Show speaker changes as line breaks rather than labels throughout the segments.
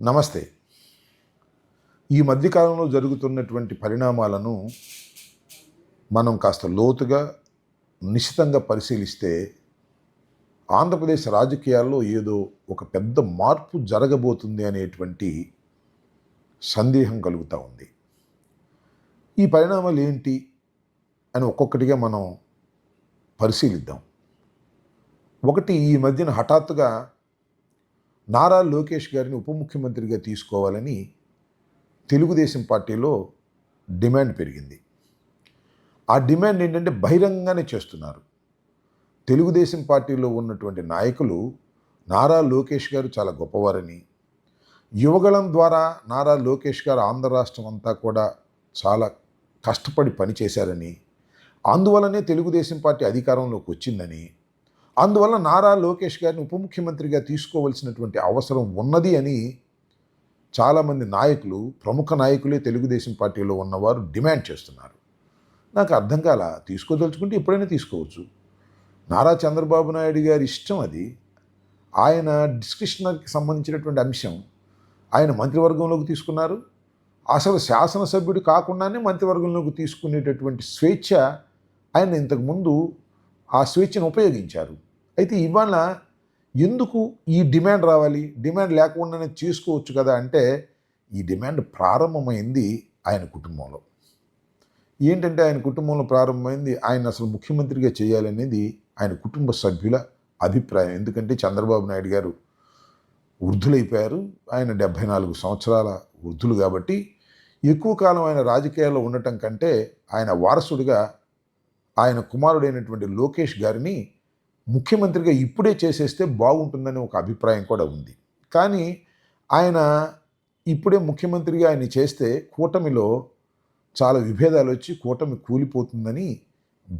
నమస్తే. ఈ మధ్యకాలంలో జరుగుతున్నటువంటి పరిణామాలను మనం కాస్త లోతుగా, నిశితంగా పరిశీలిస్తే ఆంధ్రప్రదేశ్ రాజకీయాల్లో ఏదో ఒక పెద్ద మార్పు జరగబోతుంది అనేటువంటి సందేహం కలుగుతూ ఉంది. ఈ పరిణామాలు ఏంటి అని ఒక్కొక్కటిగా మనం పరిశీలిద్దాం. ఒకటి, ఈ మధ్యన హఠాత్తుగా నారా లోకేష్ గారిని ఉప ముఖ్యమంత్రిగా తీసుకోవాలని తెలుగుదేశం పార్టీలో డిమాండ్ పెరిగింది. ఆ డిమాండ్ ఏంటంటే బహిరంగంగానే చేస్తున్నారు. తెలుగుదేశం పార్టీలో ఉన్నటువంటి నాయకులు నారా లోకేష్ గారు చాలా గొప్పవారని, యువగళం ద్వారా నారా లోకేష్ గారు ఆంధ్ర రాష్ట్రం అంతా కూడా చాలా కష్టపడి పనిచేశారని, అందువలనే తెలుగుదేశం పార్టీ అధికారంలోకి వచ్చిందని, అందువల్ల నారా లోకేష్ గారిని ఉప ముఖ్యమంత్రిగా తీసుకోవాల్సినటువంటి అవసరం ఉన్నది అని చాలామంది నాయకులు, ప్రముఖ నాయకులే తెలుగుదేశం పార్టీలో ఉన్నవారు డిమాండ్ చేస్తున్నారు. నాకు అర్థం కాల. తీసుకోదలుచుకుంటే ఎప్పుడైనా తీసుకోవచ్చు. నారా చంద్రబాబు నాయుడు గారి ఇష్టం అది. ఆయన డిస్కషన్కి సంబంధించినటువంటి అంశం ఆయన మంత్రివర్గంలోకి తీసుకున్నారు. అసలు శాసనసభ్యుడు కాకుండానే మంత్రివర్గంలోకి తీసుకునేటటువంటి స్వేచ్ఛ ఆయన ఇంతకుముందు ఆ స్వేచ్ఛను ఉపయోగించారు. అయితే ఇవాళ ఎందుకు ఈ డిమాండ్ రావాలి? డిమాండ్ లేకుండానే చేసుకోవచ్చు కదా అంటే, ఈ డిమాండ్ ప్రారంభమైంది ఆయన కుటుంబంలో. ఏంటంటే ఆయన కుటుంబంలో ప్రారంభమైంది, ఆయన అసలు ముఖ్యమంత్రిగా చేయాలనేది ఆయన కుటుంబ సభ్యుల అభిప్రాయం. ఎందుకంటే చంద్రబాబు నాయుడు గారు వృద్ధులైపోయారు. ఆయన 74 సంవత్సరాల వృద్ధులు కాబట్టి ఎక్కువ కాలం ఆయన రాజకీయాల్లో ఉండటం కంటే ఆయన వారసుడిగా ఆయన కుమారుడైనటువంటి లోకేష్ గారిని ముఖ్యమంత్రిగా ఇప్పుడే చేసేస్తే బాగుంటుందని ఒక అభిప్రాయం కూడా ఉంది. కానీ ఆయన ఇప్పుడే ముఖ్యమంత్రిగా ఆయన చేస్తే కూటమిలో చాలా విభేదాలు వచ్చి కూటమి కూలిపోతుందని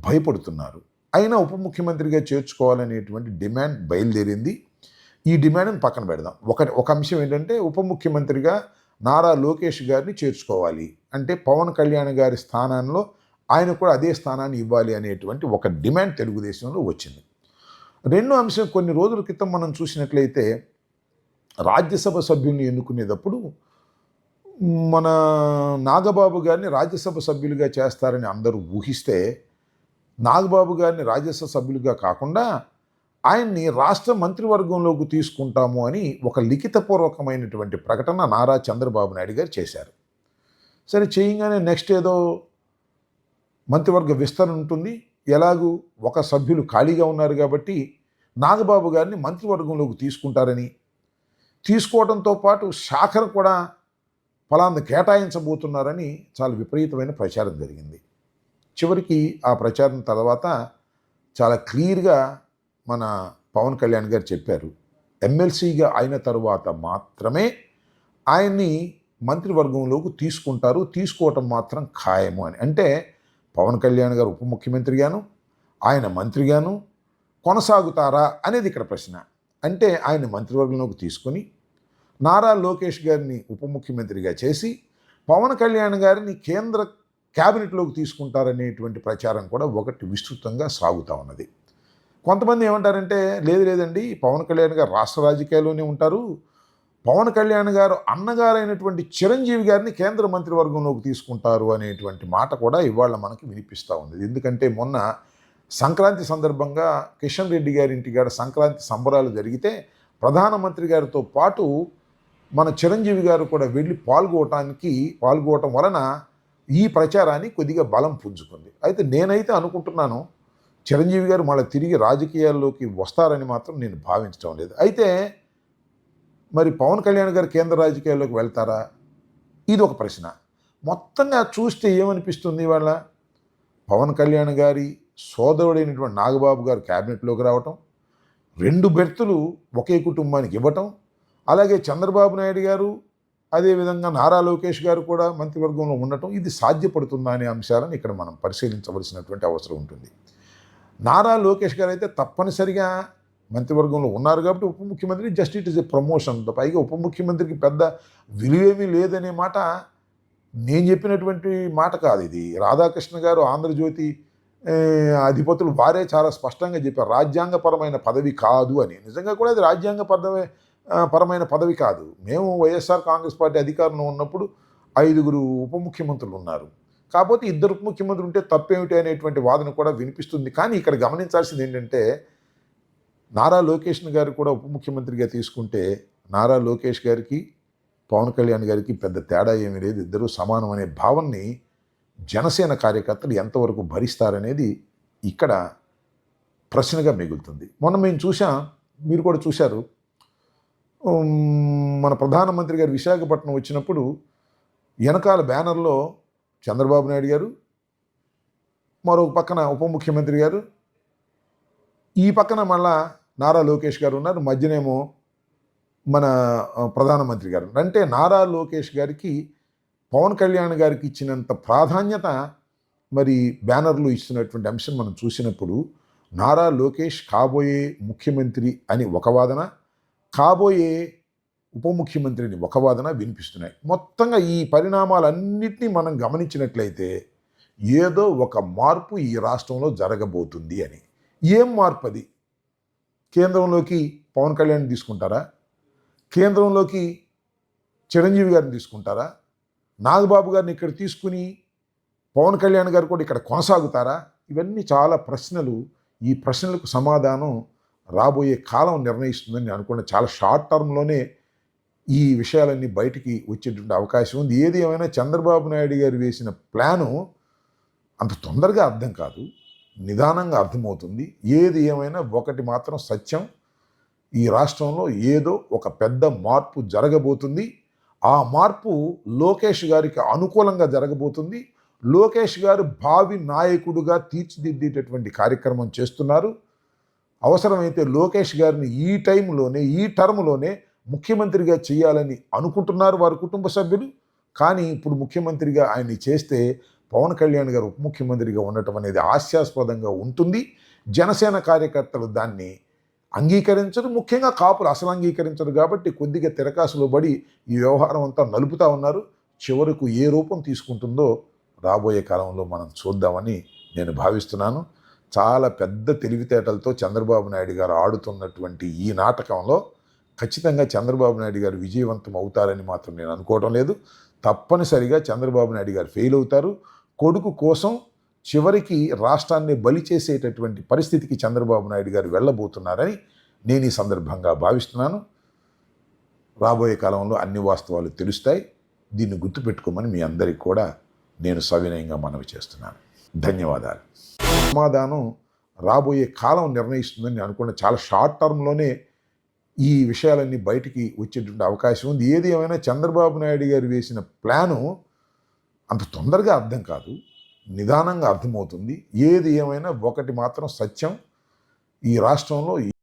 భయపడుతున్నారు. అయినా ఉప ముఖ్యమంత్రిగా చేర్చుకోవాలనేటువంటి డిమాండ్ బయలుదేరింది. ఈ డిమాండ్ని పక్కన పెడదాం. ఒక అంశం ఏంటంటే, ఉప ముఖ్యమంత్రిగా నారా లోకేష్ గారిని చేర్చుకోవాలి అంటే పవన్ కళ్యాణ్ గారి స్థానంలో ఆయన కూడా అదే స్థానాన్ని ఇవ్వాలి అనేటువంటి ఒక డిమాండ్ తెలుగుదేశంలో వచ్చింది. రెండో అంశం, కొన్ని రోజుల క్రితం మనం చూసినట్లయితే రాజ్యసభ సభ్యుల్ని ఎన్నుకునేటప్పుడు మన నాగబాబు గారిని రాజ్యసభ సభ్యులుగా చేస్తారని అందరూ ఊహిస్తే, నాగబాబు గారిని రాజ్యసభ సభ్యులుగా కాకుండా ఆయన్ని రాష్ట్ర మంత్రివర్గంలోకి తీసుకుంటాము అని ఒక లిఖితపూర్వకమైనటువంటి ప్రకటన నారా చంద్రబాబు నాయుడు గారు చేశారు. సరే, చేయగానే నెక్స్ట్ ఏదో మంత్రివర్గ విస్తరణ ఉంటుంది, ఎలాగూ ఒక సభ్యులు ఖాళీగా ఉన్నారు కాబట్టి నాగబాబు గారిని మంత్రివర్గంలోకి తీసుకుంటారని, తీసుకోవడంతో పాటు శాఖను కూడా ఫలాన్ని కేటాయించబోతున్నారని చాలా విపరీతమైన ప్రచారం జరిగింది. చివరికి ఆ ప్రచారం తర్వాత చాలా క్లియర్గా మన పవన్ కళ్యాణ్ గారు చెప్పారు, ఎమ్మెల్సీగా అయిన తరువాత మాత్రమే ఆయన్ని మంత్రివర్గంలోకి తీసుకుంటారు, తీసుకోవటం మాత్రం ఖాయము అని. అంటే పవన్ కళ్యాణ్ గారు ఉప ముఖ్యమంత్రిగాను ఆయన మంత్రిగాను కొనసాగుతారా అనేది ఇక్కడ ప్రశ్న. అంటే ఆయన మంత్రివర్గంలోకి తీసుకొని నారా లోకేష్ గారిని ఉప ముఖ్యమంత్రిగా చేసి పవన్ కళ్యాణ్ గారిని కేంద్ర క్యాబినెట్లోకి తీసుకుంటారనేటువంటి ప్రచారం కూడా ఒకటి విస్తృతంగా సాగుతూ ఉన్నది. కొంతమంది ఏమంటారంటే, లేదండి, పవన్ కళ్యాణ్ గారు రాష్ట్ర రాజకీయాల్లోనే ఉంటారు, పవన్ కళ్యాణ్ గారు అన్నగారైనటువంటి చిరంజీవి గారిని కేంద్ర మంత్రివర్గంలోకి తీసుకుంటారు అనేటువంటి మాట కూడా ఇవాళ మనకి వినిపిస్తూ ఉంది. ఎందుకంటే మొన్న సంక్రాంతి సందర్భంగా కిషన్ రెడ్డి గారి ఇంటికాడ సంక్రాంతి సంబరాలు జరిగితే ప్రధానమంత్రి గారితో పాటు మన చిరంజీవి గారు కూడా వెళ్ళి పాల్గొవటం వలన ఈ ప్రచారాన్ని కొద్దిగా బలం పుంజుకుంది. అయితే నేనైతే అనుకుంటున్నాను, చిరంజీవి గారు మళ్ళీ తిరిగి రాజకీయాల్లోకి వస్తారని మాత్రం నేను భావించడం లేదు. అయితే మరి పవన్ కళ్యాణ్ గారు కేంద్ర రాజకీయాల్లోకి వెళ్తారా? ఇది ఒక ప్రశ్న. మొత్తంగా చూస్తే ఏమనిపిస్తుంది, ఇవాళ పవన్ కళ్యాణ్ గారి సోదరుడైనటువంటి నాగబాబు గారు క్యాబినెట్లోకి రావటం, 2 బెర్తులు ఒకే కుటుంబానికి ఇవ్వటం, అలాగే చంద్రబాబు నాయుడు గారు అదేవిధంగా నారా లోకేష్ గారు కూడా మంత్రివర్గంలో ఉండటం, ఇది సాధ్యపడుతుందా అనే అంశాలను ఇక్కడ మనం పరిశీలించవలసినటువంటి అవసరం ఉంటుంది. నారా లోకేష్ గారు అయితే తప్పనిసరిగా మంత్రివర్గంలో ఉన్నారు కాబట్టి ఉప ముఖ్యమంత్రి just it is a promotion. పైగా ఉప ముఖ్యమంత్రికి పెద్ద విలువేమీ లేదనే మాట నేను చెప్పినటువంటి మాట కాదు. ఇది రాధాకృష్ణ గారు ఆంధ్రజ్యోతి అధిపతులు వారే చాలా స్పష్టంగా చెప్పారు, రాజ్యాంగపరమైన పదవి కాదు అని. నిజంగా కూడా అది రాజ్యాంగ పరమైన పదవి కాదు. మేము వైఎస్ఆర్ కాంగ్రెస్ పార్టీ అధికారంలో ఉన్నప్పుడు 5గురు ఉప ముఖ్యమంత్రులు ఉన్నారు. కాకపోతే 2 ఉప ముఖ్యమంత్రులు ఉంటే తప్పేమిటి అనేటువంటి వాదన కూడా వినిపిస్తుంది. కానీ ఇక్కడ గమనించాల్సింది ఏంటంటే, నారా లోకేష్ గారు కూడా ఉప ముఖ్యమంత్రిగా తీసుకుంటే, నారా లోకేష్ గారికి, పవన్ కళ్యాణ్ గారికి పెద్ద తేడా ఏమీ లేదు. ఇద్దరూ సమానం అనే భావనని జనసేన కార్యకర్తలు ఎంతవరకు భరిస్తారనేది ఇక్కడ ప్రశ్నగా మిగులుతుంది. మొన్న మేము చూసాం, మీరు కూడా చూశారు. మన ప్రధానమంత్రి గారు విశాఖపట్నం వచ్చినప్పుడు వెనకాల బ్యానర్లో చంద్రబాబు నాయుడు గారు, మరొక పక్కన ఉప ముఖ్యమంత్రి గారు, ఈ పక్కన మళ్ళా నారా లోకేష్ గారు ఉన్నారు, మధ్యనేమో మన ప్రధానమంత్రి గారు. అంటే నారా లోకేష్ గారికి పవన్ కళ్యాణ్ గారికి ఇచ్చినంత ప్రాధాన్యత మరి బ్యానర్లు ఇస్తున్నటువంటి అంశం మనం చూసినప్పుడు, నారా లోకేష్ కాబోయే ముఖ్యమంత్రి అని ఒక వాదన, కాబోయే ఉప ముఖ్యమంత్రిని ఒక వాదన వినిపిస్తున్నాయి. మొత్తంగా ఈ పరిణామాలన్నింటినీ మనం గమనించినట్లయితే ఏదో ఒక మార్పు ఈ రాష్ట్రంలో జరగబోతుంది అని. ఏం మార్పు అది? కేంద్రంలోకి పవన్ కళ్యాణ్ తీసుకుంటారా? కేంద్రంలోకి చిరంజీవి గారిని తీసుకుంటారా? నాగబాబు గారిని ఇక్కడ తీసుకుని పవన్ కళ్యాణ్ గారు కూడా ఇక్కడ కొనసాగుతారా? ఇవన్నీ చాలా ప్రశ్నలు. ఈ ప్రశ్నలకు సమాధానం రాబోయే కాలం నిర్ణయిస్తుందని నేను అనుకున్న. చాలా షార్ట్ టర్మ్లోనే ఈ విషయాలన్నీ బయటికి వచ్చేటువంటి అవకాశం ఉంది. ఏది ఏమైనా చంద్రబాబు నాయుడు గారు వేసిన ప్లాను అంత తొందరగా అర్థం కాదు, నిదానంగా అర్థమవుతుంది. ఏది ఏమైనా ఒకటి మాత్రం సత్యం, ఈ రాష్ట్రంలో ఏదో ఒక పెద్ద మార్పు జరగబోతుంది. ఆ మార్పు లోకేష్ గారికి అనుకూలంగా జరగబోతుంది. లోకేష్ గారు భావి నాయకుడుగా తీర్చిదిద్దేటటువంటి కార్యక్రమం చేస్తున్నారు. అవసరమైతే లోకేష్ గారిని ఈ టైంలోనే, ఈ టర్మ్లోనే ముఖ్యమంత్రిగా చేయాలని అనుకుంటున్నారు వారి కుటుంబ సభ్యులు. కానీ ఇప్పుడు ముఖ్యమంత్రిగా ఆయన్ని చేస్తే పవన్ కళ్యాణ్ గారు ఉప ముఖ్యమంత్రిగా ఉండటం అనేది హాస్యాస్పదంగా ఉంటుంది. జనసేన కార్యకర్తలు దాన్ని అంగీకరించరు, ముఖ్యంగా కాపులు అసలు అంగీకరించరు. కాబట్టి కొద్దిగా తిరకాసులో పడి ఈ వ్యవహారం అంతా నలుపుతూ ఉన్నారు. చివరకు ఏ రూపం తీసుకుంటుందో రాబోయే కాలంలో మనం చూద్దామని నేను భావిస్తున్నాను. చాలా పెద్ద తెలివితేటలతో చంద్రబాబు నాయుడు గారు ఆడుతున్నటువంటి ఈ నాటకంలో ఖచ్చితంగా చంద్రబాబు నాయుడు గారు విజయవంతం అవుతారని మాత్రం నేను అనుకోవడం లేదు. తప్పనిసరిగా చంద్రబాబు నాయుడు గారు ఫెయిల్ అవుతారు. కొడుకు కోసం చివరికి రాష్ట్రాన్ని బలి చేసేటటువంటి పరిస్థితికి చంద్రబాబు నాయుడు గారు వెళ్ళబోతున్నారని నేను ఈ సందర్భంగా భావిస్తున్నాను. రాబోయే కాలంలో అన్ని వాస్తవాలు తెలుస్తాయి. దీన్ని గుర్తుపెట్టుకోమని మీ అందరికీ కూడా నేను సవినయంగా మనవి చేస్తున్నాను. ధన్యవాదాలు. సమాధానం రాబోయే కాలం నిర్ణయిస్తుందని నేను అనుకున్న. చాలా షార్ట్ టర్మ్లోనే ఈ విషయాలన్నీ బయటికి వచ్చేటువంటి అవకాశం ఉంది. ఏది ఏమైనా చంద్రబాబు నాయుడు గారు వేసిన ప్లాను అంత తొందరగా అర్థం కాదు, నిదానంగా అర్థమవుతుంది. ఏది ఏమైనా ఒకటి మాత్రం సత్యం, ఈ రాష్ట్రంలో